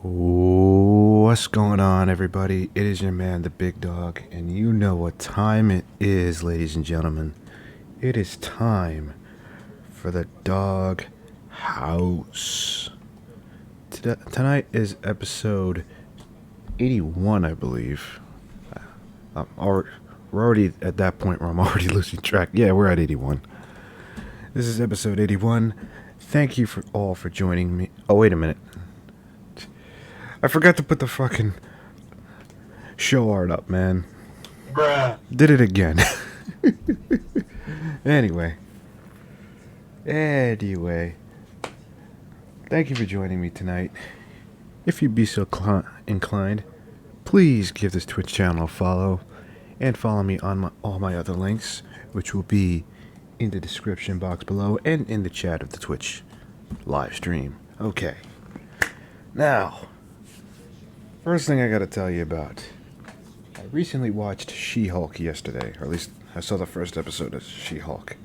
What's going on, everybody? It is your man, the Big Dog, and you know what time it is, ladies and gentlemen. It is time for the Dog House. Tonight is episode 81, I believe. We're already at that point where I'm already losing track. Yeah, we're at 81. This is episode 81. Thank you all for joining me. Oh, wait a minute. I forgot to put the fucking show art up, man. Bruh. Did it again. Anyway. Thank you for joining me tonight. If you'd be so inclined, please give this Twitch channel a follow. And follow me on all my other links, which will be in the description box below and in the chat of the Twitch live stream. Okay. Now, first thing I gotta tell you about. I recently watched She-Hulk yesterday, or at least I saw the first episode of She-Hulk.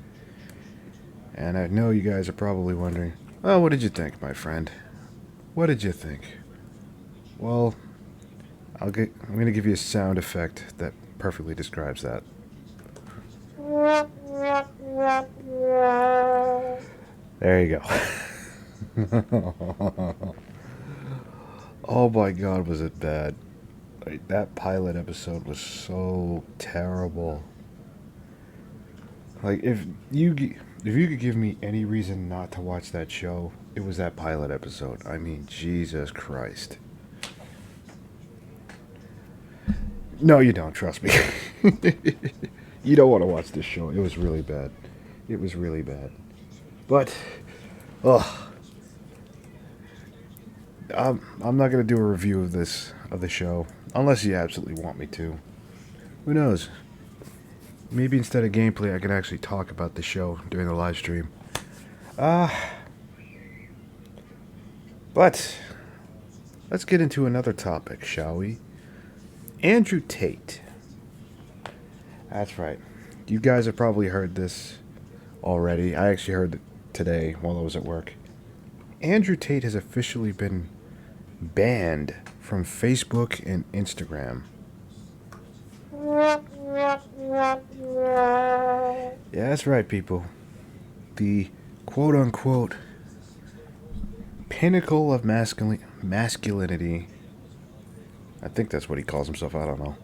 And I know you guys are probably wondering, well, what did you think, my friend? What did you think? Well, I'm gonna give you a sound effect that perfectly describes that. There you go. Oh my god, was it bad. Like, that pilot episode was so terrible. Like, if you could give me any reason not to watch that show, it was that pilot episode. I mean, Jesus Christ. No, you don't, trust me. You don't want to watch this show. It was really bad. It was really bad. But, I'm not gonna do a review of the show unless you absolutely want me to. Who knows? Maybe instead of gameplay, I could actually talk about the show during the live stream. But let's get into another topic, shall we? Andrew Tate. That's right. You guys have probably heard this already. I actually heard it today while I was at work. Andrew Tate has officially been banned from Facebook and Instagram. Yeah, that's right, people. The quote-unquote pinnacle of masculinity. I think that's what he calls himself. I don't know.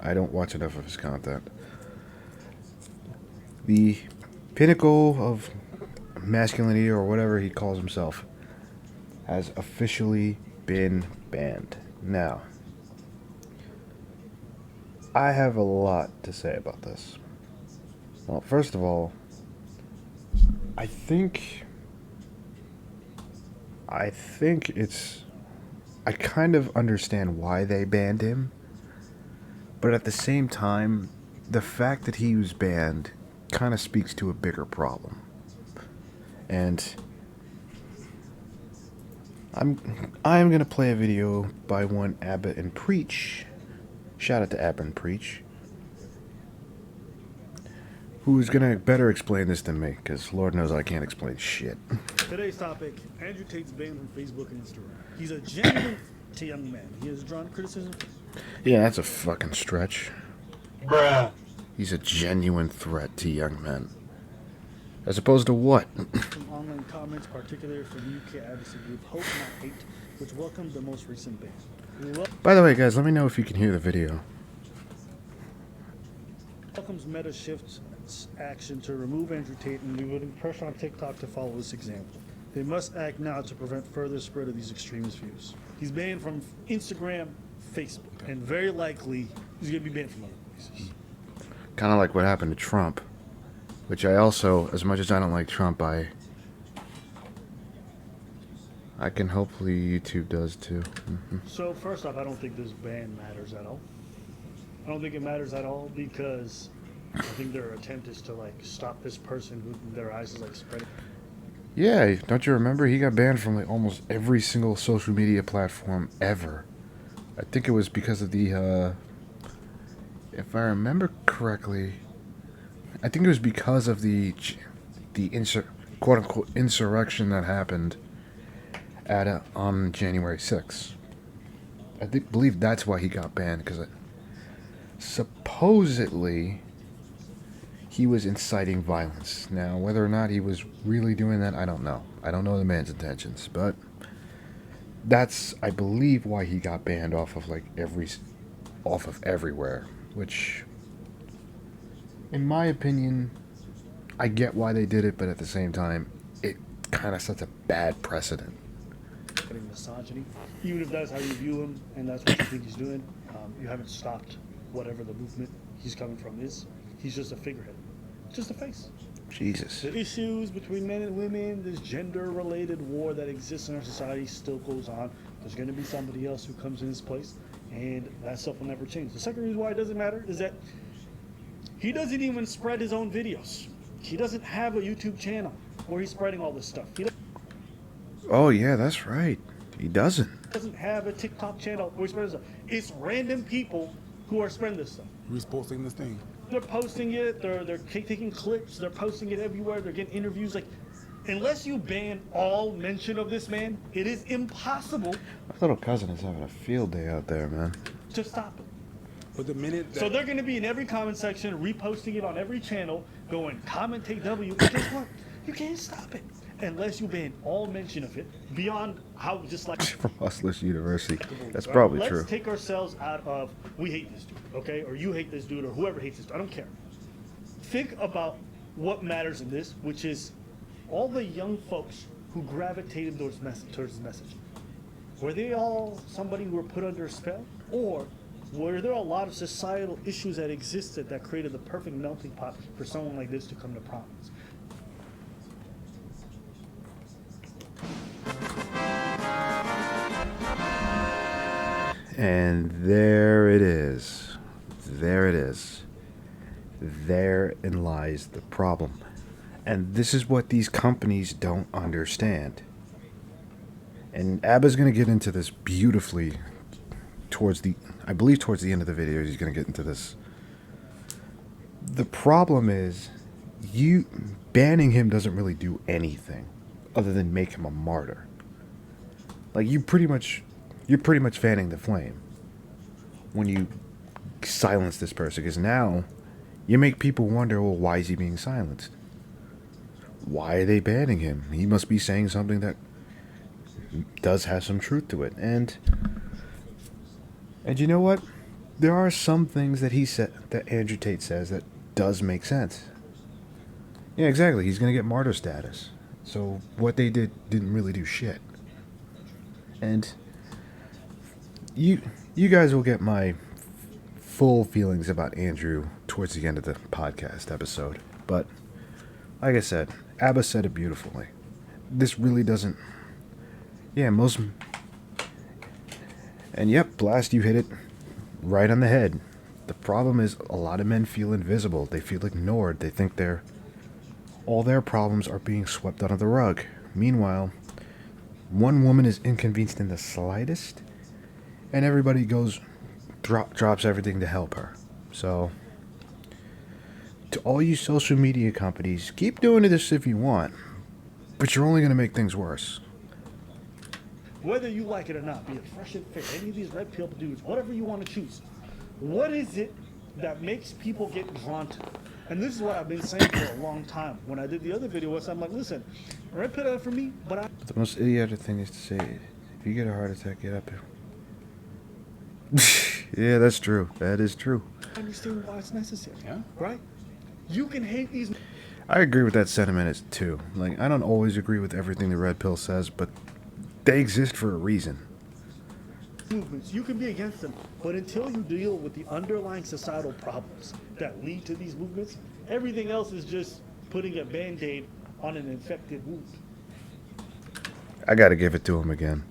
I don't watch enough of his content. The pinnacle of masculinity, or whatever he calls himself, has officially been banned. Now, I have a lot to say about this. Well, first of all, I think it's... I kind of understand why they banned him, but at the same time, the fact that he was banned kind of speaks to a bigger problem. And I'm gonna play a video by one Abbott and Preach. Shout out to Abbott and Preach, who's gonna better explain this than me, because Lord knows I can't explain shit. Today's topic: Andrew Tate's banned from Facebook and Instagram. He's a genuine young man. He has drawn criticism. Yeah, that's a fucking stretch. Bruh. He's a genuine threat to young men. As opposed to what? From online comments, particularly from UK advocacy group Hope Not Hate, which welcomed the most recent ban. By the way, guys, let me know if you can hear the video. Welcomes Meta Shift's action to remove Andrew Tate and removing pressure on TikTok to follow this example. They must act now to prevent further spread of these extremist views. He's banned from Instagram, Facebook, and very likely he's going to be banned from other places. Kind of like what happened to Trump. Which I also, as much as I don't like Trump, I can hopefully YouTube does too. Mm-hmm. So first off, I don't think this ban matters at all. I don't think it matters at all because I think their attempt is to like stop this person who in their eyes is like spreading. Yeah, don't you remember? He got banned from like almost every single social media platform ever. I think it was because of the, if I remember correctly, I think it was because of the quote-unquote insurrection that happened on January 6th. believe that's why he got banned, because supposedly he was inciting violence. Now, whether or not he was really doing that, I don't know. I don't know the man's intentions, but that's, I believe, why he got banned off of everywhere. Which, in my opinion, I get why they did it, but at the same time, it kind of sets a bad precedent. Misogyny, even if that's how you view him and that's what you think he's doing, you haven't stopped whatever the movement he's coming from is. He's just a figurehead, just a face. Jesus. The issues between men and women, this gender-related war that exists in our society still goes on. There's going to be somebody else who comes in his place, and that stuff will never change. The second reason why it doesn't matter is that he doesn't even spread his own videos. He doesn't have a YouTube channel where he's spreading all this stuff. Oh, yeah, that's right. He doesn't have a TikTok channel where he spreads stuff. It's random people who are spreading this stuff. Who's posting this thing? They're posting it, they're taking clips, they're posting it everywhere, they're getting interviews. Like, unless you ban all mention of this man, it is impossible. My little cousin is having a field day out there, man. To stop it. But the minute that... So they're going to be in every comment section, reposting it on every channel, going, commentate W. But guess what? You can't stop it unless you ban all mention of it beyond how just like... From Hustlers University. That's probably true. Let's take ourselves out of, we hate this dude, okay? Or you hate this dude, or whoever hates this dude. I don't care. Think about what matters in this, which is all the young folks who gravitated towards his message. Were they all somebody who were put under a spell? Or were there a lot of societal issues that existed that created the perfect melting pot for someone like this to come to prominence? And there it is. There it is. Therein lies the problem. And this is what these companies don't understand. And Abba's going to get into this beautifully towards the end of the video. He's going to get into this. The problem is, you banning him doesn't really do anything other than make him a martyr. Like, you're pretty much fanning the flame when you silence this person, because now you make people wonder, well, why is he being silenced? Why are they banning him? He must be saying something that does have some truth to it. And you know what? There are some things that he said, that Andrew Tate says, that does make sense. Yeah, exactly. He's going to get martyr status. So what they didn't really do shit. And you guys will get my full feelings about Andrew towards the end of the podcast episode. But like I said, Abba said it beautifully. This really doesn't... Yeah, most... And yep, Blast, you hit it right on the head. The problem is a lot of men feel invisible. They feel ignored. They think all their problems are being swept under the rug. Meanwhile, one woman is inconvenienced in the slightest, and everybody drops everything to help her. So, to all you social media companies, keep doing this if you want, but you're only going to make things worse. Whether you like it or not, be it Fresh and Fit, any of these red pill dudes, whatever you want to choose, what is it that makes people get drawn to it? And this is what I've been saying for a long time. When I did the other video, I'm like, listen, red pill for me, but the most idiotic thing is to say, if you get a heart attack, get up here. Yeah, that's true. That is true. I understand why it's necessary. Yeah. Right? You can hate these... I agree with that sentiment too. Like, I don't always agree with everything the red pill says, but they exist for a reason. Movements, you can be against them, but until you deal with the underlying societal problems that lead to these movements, everything else is just putting a Bandaid on an infected wound. I gotta give it to him again.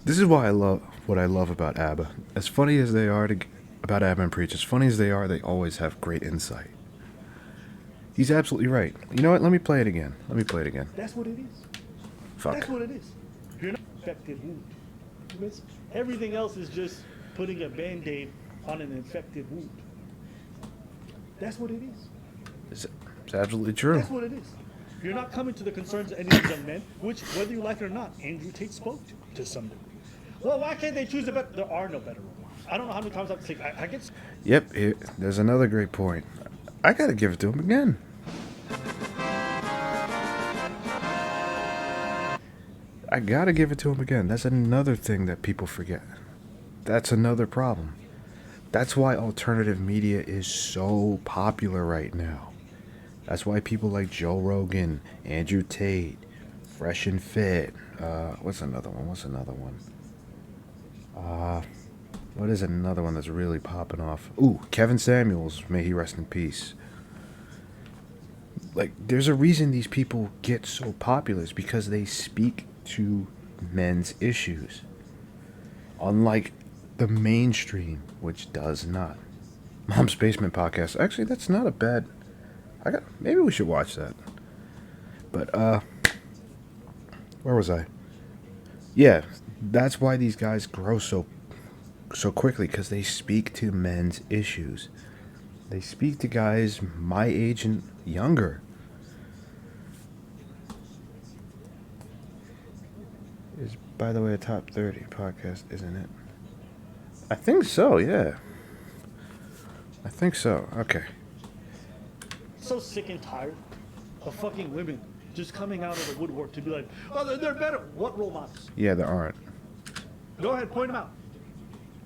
This is why what I love about ABBA. As funny as they are about ABBA and Preach, as funny as they are, they always have great insight. He's absolutely right. You know what? Let me play it again. That's what it is. Fuck. That's what it is. You're not infected wound. Everything else is just putting a Band-Aid on an infected wound. That's what it is. It's absolutely true. That's what it is. You're not coming to the concerns of any of these young men, which, whether you like it or not, Andrew Tate spoke to some degree. Well, why can't they choose a better? There are no better role models. I don't know how many times I've said I get. Yep, there's another great point. I gotta give it to him again. I gotta give it to him again. That's another thing that people forget. That's another problem. That's why alternative media is so popular right now. That's why people like Joe Rogan, Andrew Tate, Fresh and Fit. What's another one? What is another one that's really popping off? Ooh, Kevin Samuels, may he rest in peace. Like, there's a reason these people get so popular. It's because they speak to men's issues. Unlike the mainstream, which does not. Mom's Basement Podcast. Actually, that's not a bad... maybe we should watch that. But, where was I? Yeah, that's why these guys grow so quickly, because they speak to men's issues. They speak to guys my age and younger. Is, by the way, a top 30 podcast, isn't it? I think so, yeah. I think so. Okay. So sick and tired of fucking women just coming out of the woodwork to be like, oh, they're better. What role models? Yeah, there aren't. Go ahead, point them out.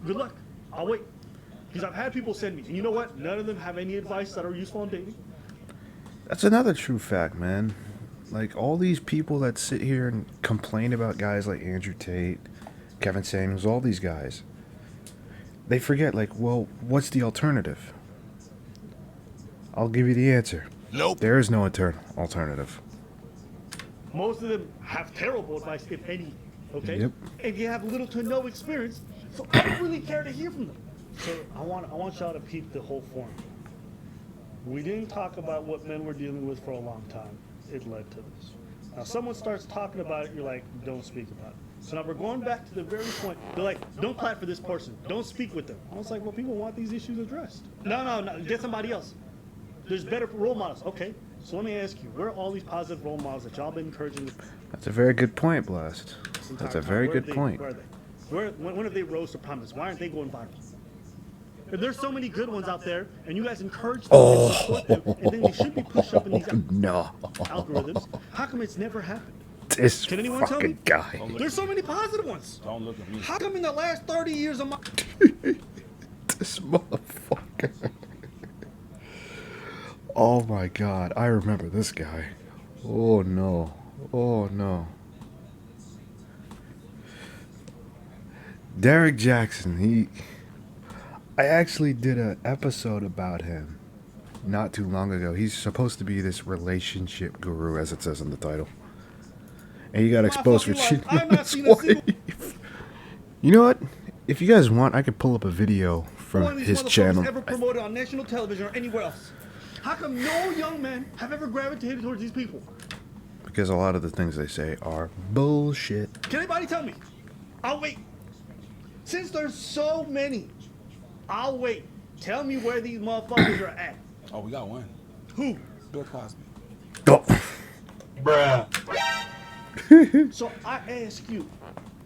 Good luck. I'll wait. Because I've had people send me, and you know what? None of them have any advice that are useful in dating. That's another true fact, man. Like, all these people that sit here and complain about guys like Andrew Tate, Kevin Samuels, all these guys, they forget, like, well, what's the alternative? I'll give you the answer. Nope. There is no alternative. Most of them have terrible advice, if any. Okay? Yep. And you have little to no experience, so I don't really care to hear from them. So I want y'all to peep the whole form. We didn't talk about what men were dealing with for a long time. It led to this. Now someone starts talking about it, you're like, don't speak about it. So now we're going back to the very point. They're like, don't clap for this person. Don't speak with them. I was like, well, people want these issues addressed. No, get somebody else. There's better role models. Okay, so let me ask you, where are all these positive role models that y'all been encouraging? That's a very good point, Blast. That's a very good point. Where are they? When have they rose to prominence? Why aren't they going viral? If there's so many good ones out there, and you guys encourage them and support them, and then they should be pushed up in these No. algorithms, how come it's never happened? This Can anyone tell me? fucking guy. There's so many positive ones. Don't look at me. How come in the last 30 years of my... This motherfucker. Oh my god, I remember this guy. Oh no. Oh no. Derek Jackson, I actually did an episode about him not too long ago. He's supposed to be this relationship guru, as it says in the title. And he got exposed for cheating on his wife. You know what? If you guys want, I could pull up a video from his channel. Ever promoted on national television or anywhere else? How come no young men have ever gravitated towards these people? Because a lot of the things they say are bullshit. Can anybody tell me? I'll wait. Since there's so many, I'll wait. Tell me where these motherfuckers are at. Oh, we got one. Who? Bill Cosby. Oh. So I ask you,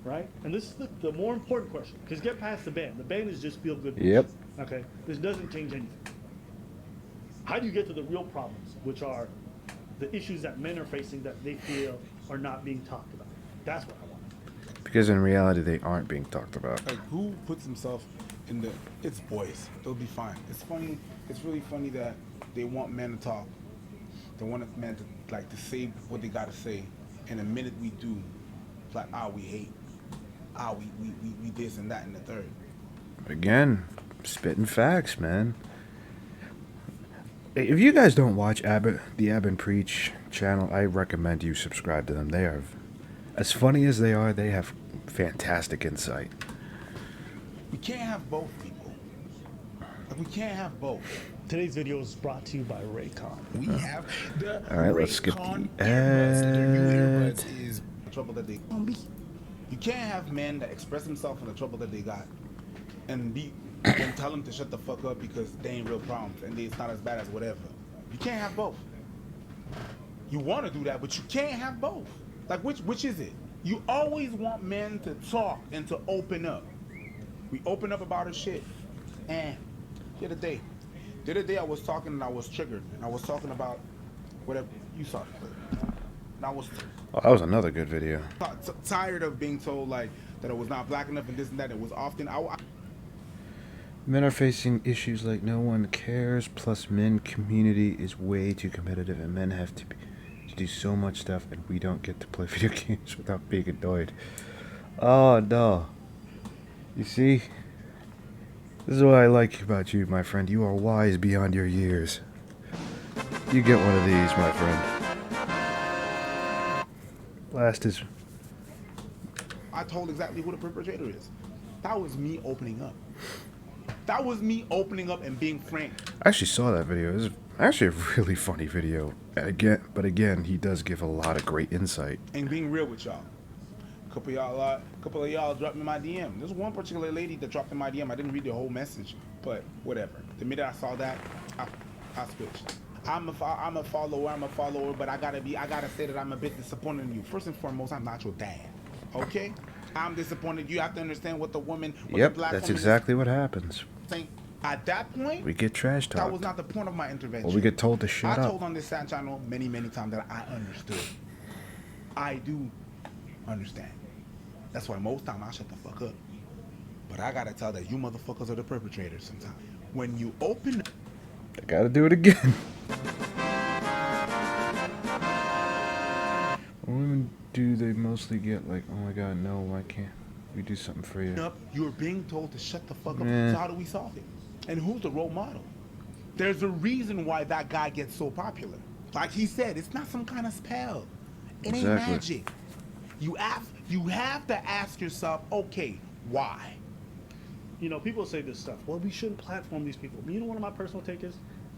right? And this is the more important question, because get past the ban. The ban is just feel good. Yep. Okay? This doesn't change anything. How do you get to the real problems, which are the issues that men are facing that they feel are not being talked about? That's what I want. Because in reality, they aren't being talked about. Like, who puts himself in the... It's boys. They'll be fine. It's funny. It's really funny that they want men to talk. They want men to, like, to say what they got to say. And the minute we do, it's like, we hate. We this and that and the third. Again, spitting facts, man. If you guys don't watch the Ab and Preach channel, I recommend you subscribe to them. They are, as funny as they are, they have fantastic insight. We can't have both, people. Like, we can't have both. Today's video is brought to you by Raycon. We have the All right, let's skip Raycon the earbuds. Their new ad. earbuds is the trouble that they gonna be. You can't have men that express themselves on the trouble that they got and tell them to shut the fuck up because they ain't real problems and it's not as bad as whatever. You can't have both. You want to do that, but you can't have both. Like, which is it? You always want men to talk and to open up. We open up about our shit. And the other day I was talking and I was triggered. And I was talking about whatever. You saw it. And I was Oh, that was another good video. tired of being told, like, that I was not black enough and this and that. It was often... Men are facing issues like no one cares, plus men community is way too competitive and men have to do so much stuff and we don't get to play video games without being annoyed. Oh no. You see? This is what I like about you, my friend. You are wise beyond your years. You get one of these, my friend. Last is... I told exactly who the perpetrator is. That was me opening up. That was me opening up and being frank. I actually saw that video. It was actually a really funny video. But again, he does give a lot of great insight. And being real with y'all. A couple of y'all dropped me my DM. There's one particular lady that dropped in my DM. I didn't read the whole message, but whatever. The minute I saw that, I switched. I'm a follower, but I gotta say that I'm a bit disappointed in you. First and foremost, I'm not your dad. Okay? I'm disappointed. You have to understand what the woman, Yep, that's exactly what happens. At that point, We get trash talked. that was not the point of my intervention. Or we get told to shut I up. told on this channel many times that I understood. I do understand. That's why most time I shut the fuck up. But I gotta tell that you motherfuckers are the perpetrators sometimes. When you open up, I gotta do it again. Women, do they mostly get like, oh my god, no, why can't we do something for you? you're being told to shut the fuck up. Yeah. So how do we solve it? And who's the role model? There's a reason why that guy gets so popular. Like he said, it's not some kind of spell. It ain't Exactly. magic. You have to ask yourself, okay, why? You know, people say this stuff. Well, we shouldn't platform these people. You know what my personal take is?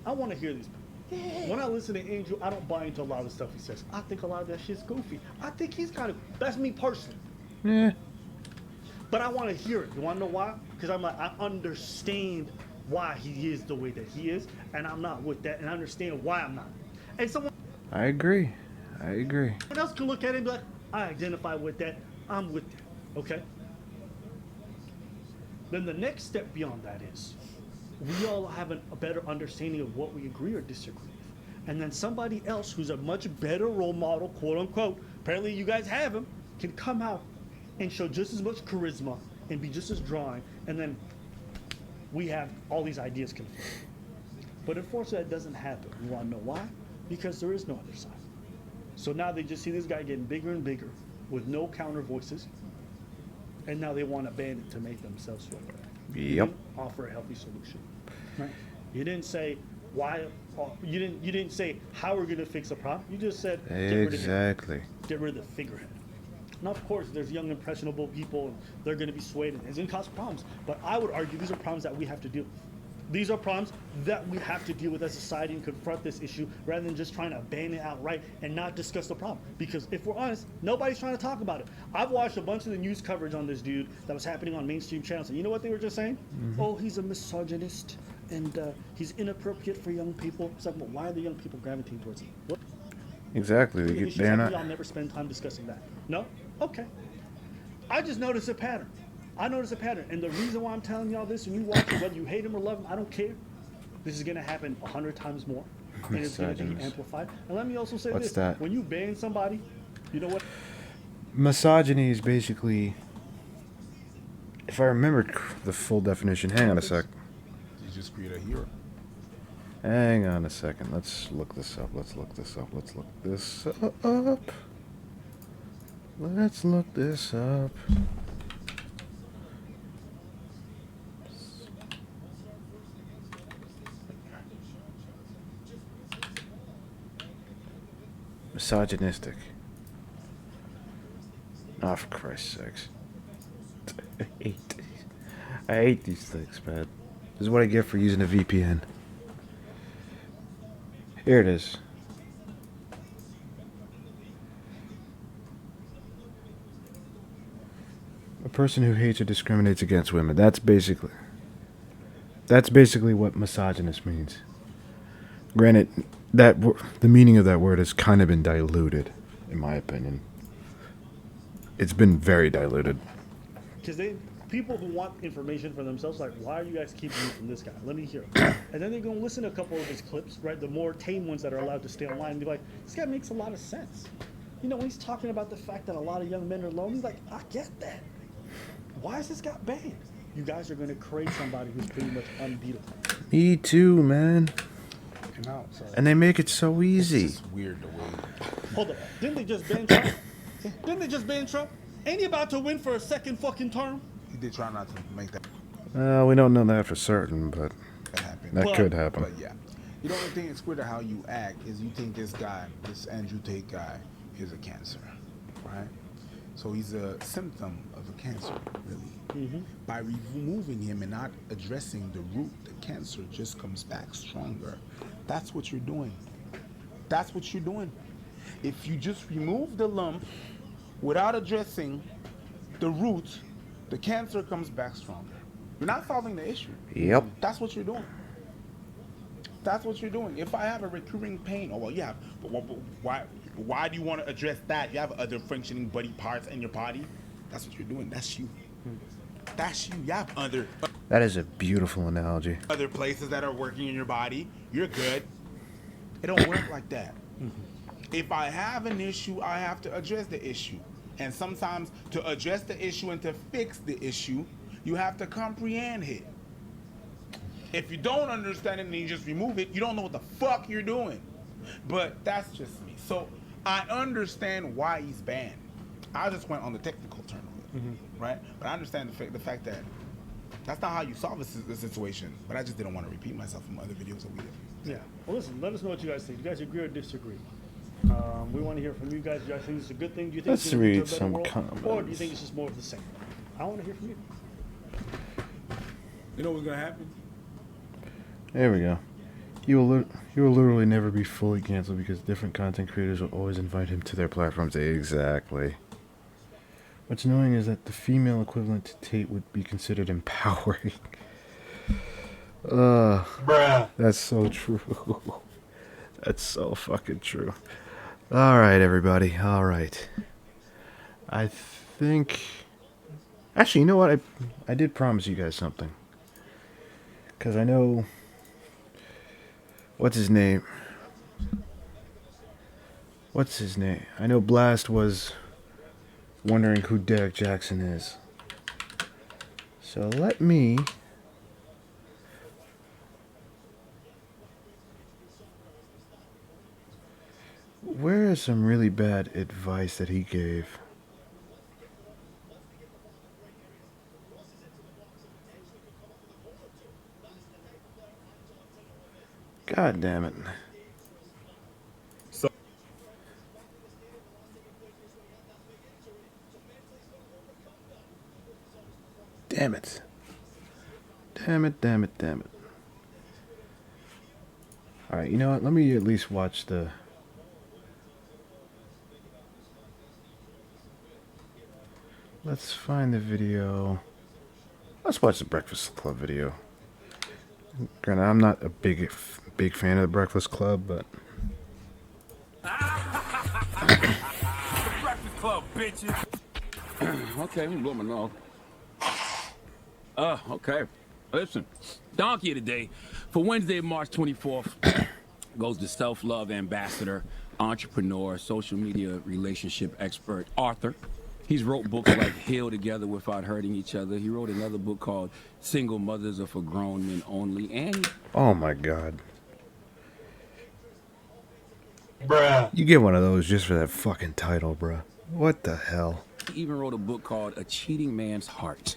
I want to hear these people. Yeah. When I listen to Angel, I don't buy into a lot of the stuff he says. I think a lot of that shit's goofy. I think he's kind of, that's me personally. Yeah. But I want to hear it. You want to know why? Because I'm like, I understand why he is the way that he is, and I'm not with that, and I understand why I'm not. And someone I agree. else can look at it and be like, I identify with that, I'm with that, okay? Then the next step beyond that is, we all have a better understanding of what we agree or disagree with. And then somebody else who's a much better role model, quote unquote, apparently you guys have him, can come out and show just as much charisma and be just as drawing, and then we have all these ideas conflict. But unfortunately, that doesn't happen. You want to know why? Because there is no other side. So now they just see this guy getting bigger and bigger with no counter voices, and now they want to ban it to make themselves feel better. You Yep. didn't offer a healthy solution. Right? You didn't say why. You didn't say how we're going to fix a problem. You just said Exactly. get rid of the figurehead. Now, of course, there's young, impressionable people, and they're going to be swayed, and it's going to cause problems. But I would argue these are problems that we have to deal with. These are problems that we have to deal with as a society and confront this issue rather than just trying to ban it outright and not discuss the problem. Because if we're honest, nobody's trying to talk about it. I've watched a bunch of the news coverage on this dude that was happening on mainstream channels, and you know what they were just saying? Oh, he's a misogynist, and he's inappropriate for young people. It's like, well, why are the young people gravitating towards him? What? Exactly. They're not. I'll never spend time discussing that. No? Okay. I just noticed a pattern. I noticed a pattern. And the reason why I'm telling y'all this, and you watch it, whether you hate him or love him, I don't care. This is going to happen 100 times more. And it's going to be Misogynist. amplified. And let me also say What's this. that? When you ban somebody, you know what? Misogyny is basically, if I remember the full definition, hang on a sec. You just create a hero. Hang on a second. Let's look this up. Let's look this up. Misogynistic. Oh, for Christ's sakes. I hate these things, man. This is what I get for using a VPN. Here it is. A person who hates or discriminates against women. That's basically what misogynist means. Granted, the meaning of that word has kind of been diluted, in my opinion. It's been very diluted. Because people who want information for themselves, like, why are you guys keeping me from this guy? Let me hear it. And then they're going to listen to a couple of his clips, right? The more tame ones that are allowed to stay online, and be like, this guy makes a lot of sense. You know, when he's talking about the fact that a lot of young men are lonely, like, I get that. Why is this guy banned? You guys are going to create somebody who's pretty much unbeatable. Me too, man. And they make it so easy. It's just weird the way. Hold up. Didn't they just ban Trump? Didn't they just ban Trump? Ain't he about to win for a second fucking term? He did try not to make that We don't know that for certain, but happen. that could happen. But yeah. You know, the thing that's weird how you act is you think this guy, this Andrew Tate guy, is a cancer, right? So he's a symptom of a cancer, really. Mm-hmm. By removing him and not addressing the root, the cancer just comes back stronger. That's what you're doing. That's what you're doing. If you just remove the lump without addressing the root, the cancer comes back stronger. You're not solving the issue. Yep. That's what you're doing. That's what you're doing. If I have a recurring pain, oh well, yeah, but why do you want to address that? You have other functioning body parts in your body. That's what you're doing. That's you. That's you. You have other That is a beautiful analogy. places that are working in your body. You're good. It don't work like that. If I have an issue, I have to address the issue. And sometimes to address the issue and to fix the issue, you have to comprehend it. If you don't understand it and you just remove it, you don't know what the fuck you're doing. But that's just me. So I understand why he's banned. I just went on the technical term of it, right? But I understand the fact that that's not how you solve the situation. But I just didn't want to repeat myself from other videos that we did. Yeah. Well, listen, let us know what you guys think. Do you guys agree or disagree? We want to hear from you guys. Do you guys think this is a good thing? Do you think Let's it's gonna lead to a read better some world? comments. Or do you think it's just more of the same? I want to hear from you. You know what's gonna happen? There we go. You will literally never be fully canceled because different content creators will always invite him to their platforms. Exactly. What's annoying is that the female equivalent to Tate would be considered empowering. Bruh. That's so true. That's so fucking true. All right, everybody. All right. I think... Actually, you know what? I did promise you guys something. Because I know... What's his name? I know Blast was wondering who Derek Jackson is. So let me... Where is some really bad advice that he gave? God damn it. So Damn it. Damn it, damn it, damn it. Alright, you know what? Let me at least watch the... Let's find the video. Let's watch the Breakfast Club video. Granted, I'm not a big fan of the Breakfast Club, but... Breakfast Club, bitches. Okay, I'm blowing my nose. Okay. Listen, donkey of the day for Wednesday, March 24th goes to self-love ambassador, entrepreneur, social media relationship expert, Arthur. He's wrote books like Heal Together Without Hurting Each Other. He wrote another book called Single Mothers Are for Grown Men Only. And Oh my god. bruh. You get one of those just for that fucking title, bruh. What the hell? he even wrote a book called A Cheating Man's Heart,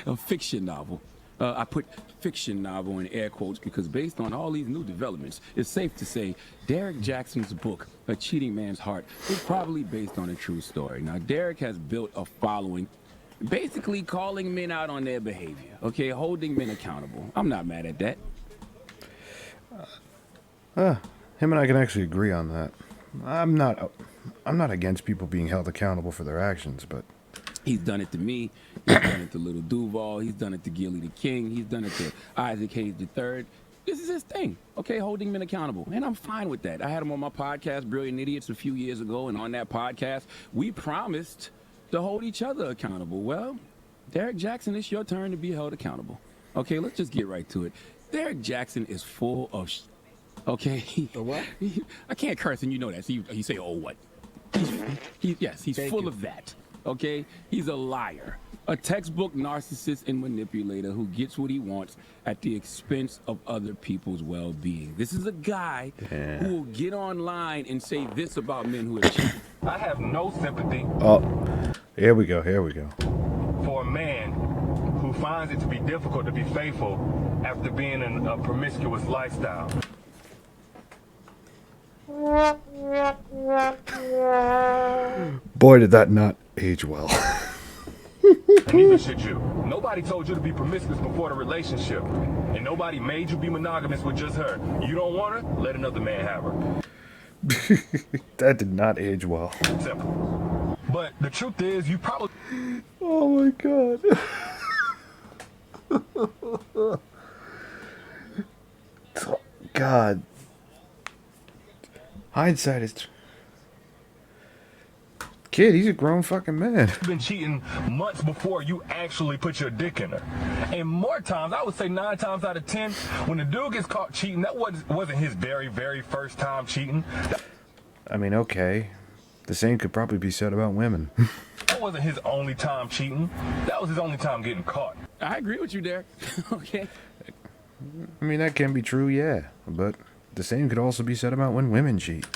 a fiction novel. I put fiction novel in air quotes because based on all these new developments, it's safe to say Derek Jackson's book, A Cheating Man's Heart, is probably based on a true story. Now, Derek has built a following, basically calling men out on their behavior, okay, holding men accountable. I'm not mad at that. Him and I can actually agree on that. I'm not against people being held accountable for their actions, but He's done it to me. He's done it to Little Duval. He's done it to Gilly the King. He's done it to Isaac Hayes III. This is his thing, okay, holding men accountable. And I'm fine with that. I had him on my podcast, Brilliant Idiots, a few years ago, and on that podcast, we promised to hold each other accountable. Well, Derek Jackson, it's your turn to be held accountable. Okay, let's just get right to it. Derek Jackson is full of okay? The what? I can't curse, and you know that. So you say, oh, what? He's full of that, okay? He's a liar. A textbook narcissist and manipulator who gets what he wants at the expense of other people's well-being. This is a guy who will get online and say this about men who have cheated. I have no sympathy Oh, here we go. Here we go. for a man who finds it to be difficult to be faithful after being in a promiscuous lifestyle. Boy, did that not age well. And neither should you. Nobody told you to be promiscuous before the relationship. And nobody made you be monogamous with just her. You don't want her? Let another man have her. That did not age well. Simple. But the truth is, you probably... Oh my god. God. Hindsight is... Kid, he's a grown fucking man. been cheating months before you actually put your dick in her. And more times, I would say 9 times out of 10, when the dude gets caught cheating, that wasn't his very, very first time cheating. I mean, okay. The same could probably be said about women. That wasn't his only time cheating. That was his only time getting caught. I agree with you, Derek. Okay. I mean, that can be true, yeah. But the same could also be said about when women cheat.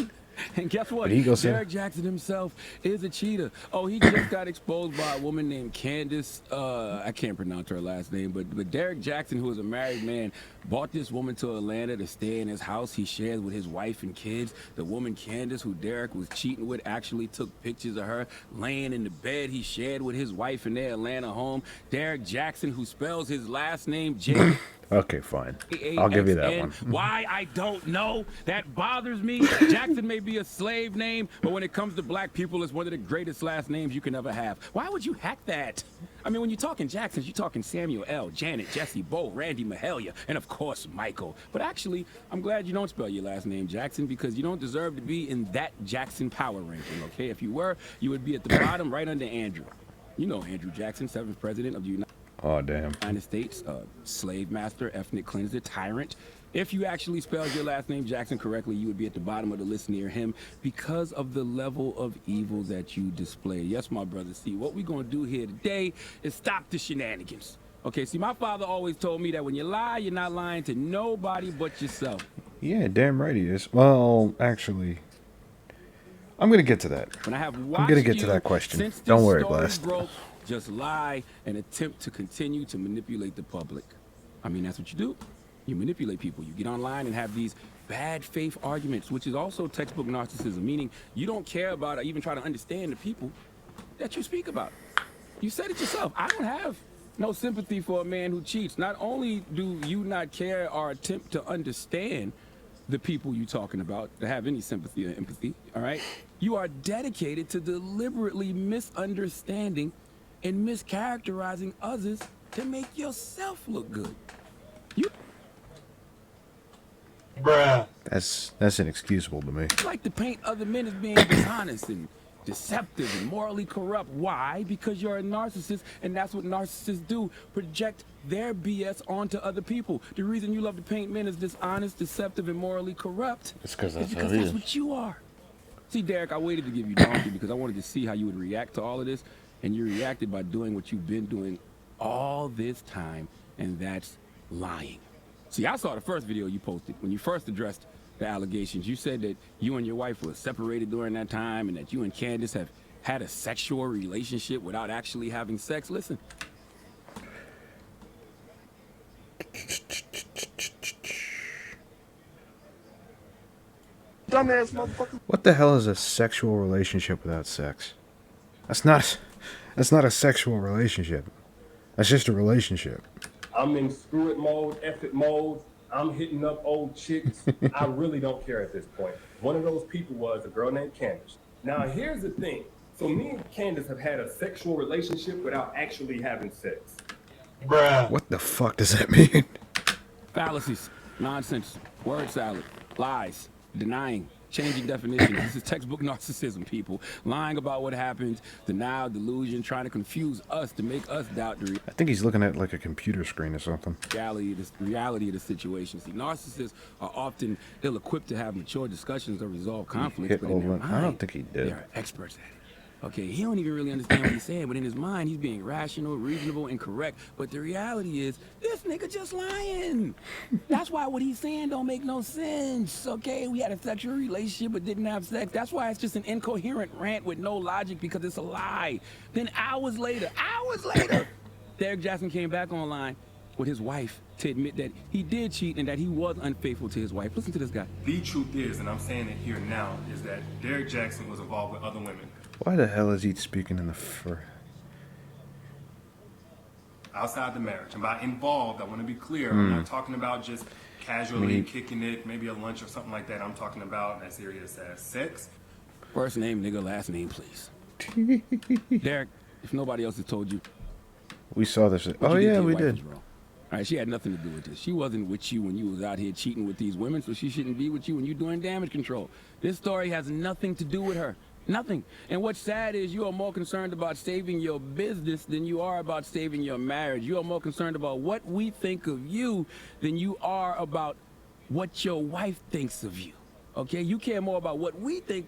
And guess what? But he goes Derek Jackson himself is a cheater. Oh, he just got exposed by a woman named Candace. I can't pronounce her last name, but Derek Jackson, who is a married man, brought this woman to Atlanta to stay in his house. He shares with his wife and kids. The woman Candace, who Derek was cheating with, actually took pictures of her laying in the bed he shared with his wife in their Atlanta home. Derek Jackson, who spells his last name J. Okay, fine. I'll give you that one. Why, I don't know. That bothers me. Jackson may be a slave name, but when it comes to black people, it's one of the greatest last names you can ever have. Why would you hack that? I mean, when you're talking Jacksons, you're talking Samuel L., Janet, Jesse, Bo, Randy, Mahalia, and of course, Michael. But actually, I'm glad you don't spell your last name Jackson, because you don't deserve to be in that Jackson power ranking, okay? If you were, you would be at the bottom right under Andrew. You know Andrew Jackson, 7th president of the Oh, damn. United States, slave master, ethnic cleanser, tyrant. If you actually spelled your last name Jackson correctly, you would be at the bottom of the list near him because of the level of evil that you display. Yes, my brother. See, what we're going to do here today is stop the shenanigans. Okay, see, my father always told me that when you lie, you're not lying to nobody but yourself. Yeah, damn right he is. Well, actually, I'm going to get to that. When I have I'm going to get to that question. Don't worry, Blast. Just lie and attempt to continue to manipulate the public. I mean, that's what you do. You manipulate people. You get online and have these bad faith arguments, which is also textbook narcissism, meaning you don't care about or even try to understand the people that you speak about. You said it yourself. I don't have no sympathy for a man who cheats. Not only do you not care or attempt to understand the people you're talking about, to have any sympathy or empathy, all right? You are dedicated to deliberately misunderstanding and mischaracterizing others to make yourself look good. You That's inexcusable to me. like to paint other men as being dishonest and deceptive and morally corrupt. Why? Because you're a narcissist, and that's what narcissists do, project their BS onto other people. The reason you love to paint men as dishonest, deceptive, and morally corrupt It's because is that's how because he that's is. what you are. See, Derek, I waited to give you donkey because I wanted to see how you would react to all of this, and you reacted by doing what you've been doing all this time, and that's lying. See, I saw the first video you posted when you first addressed the allegations. You said that you and your wife were separated during that time and that you and Candace have had a sexual relationship without actually having sex. Listen. Dumbass motherfucker. What the hell is a sexual relationship without sex? That's not a sexual relationship. That's just a relationship. I'm in screw it mode, F it mode. I'm hitting up old chicks. I really don't care at this point. One of those people was a girl named Candace. Now, here's the thing. So me and Candace have had a sexual relationship without actually having sex. What the fuck does that mean? Fallacies. Nonsense, word salad, lies, denying, changing definitions. This is textbook narcissism, people. Lying about what happened, denial, delusion, trying to confuse us to make us doubt the I think he's looking at like a computer screen or something. reality of the situation. See, narcissists are often ill-equipped to have mature discussions or resolve conflicts, Hit but in their over. mind, I don't think he did. they are experts at it. Okay, he don't even really understand what he's saying, but in his mind, he's being rational, reasonable, and correct. But the reality is, this nigga just lying. That's why what he's saying don't make no sense. Okay, we had a sexual relationship but didn't have sex. That's why it's just an incoherent rant with no logic, because it's a lie. Then hours later, Derek Jackson came back online with his wife to admit that he did cheat and that he was unfaithful to his wife. Listen to this guy. The truth is, and I'm saying it here now, is that Derek Jackson was involved with other women Why the hell is he speaking in the fur? outside the marriage. And by involved, I want to be clear. I'm not talking about just casually kicking it, maybe a lunch or something like that. I'm talking about as serious as sex. First name, nigga, last name, please. Derek, if nobody else has told you, We saw this. what Oh you did to yeah, your we wife did. was wrong. All right, she had nothing to do with this. She wasn't with you when you was out here cheating with these women, so she shouldn't be with you when you're doing damage control. This story has nothing to do with her. Nothing. And what's sad is you are more concerned about saving your business than you are about saving your marriage. You are more concerned about what we think of you than you are about what your wife thinks of you. Okay? You care more about what we think.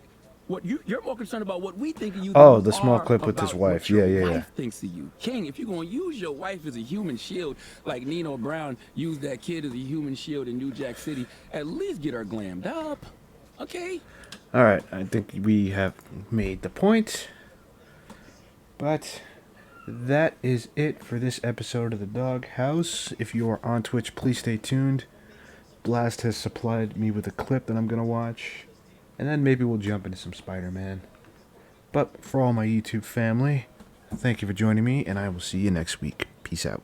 You're more concerned about what we think of you. Oh, than the you small are clip with his about what wife. your Yeah. wife thinks of you. King, if you're gonna use your wife as a human shield, like Nino Brown used that kid as a human shield in New Jack City, at least get her glammed up. Okay? All right, I think we have made the point. But that is it for this episode of the Dog House. If you are on Twitch, please stay tuned. Blast has supplied me with a clip that I'm going to watch. And then maybe we'll jump into some Spider-Man. But for all my YouTube family, thank you for joining me, and I will see you next week. Peace out.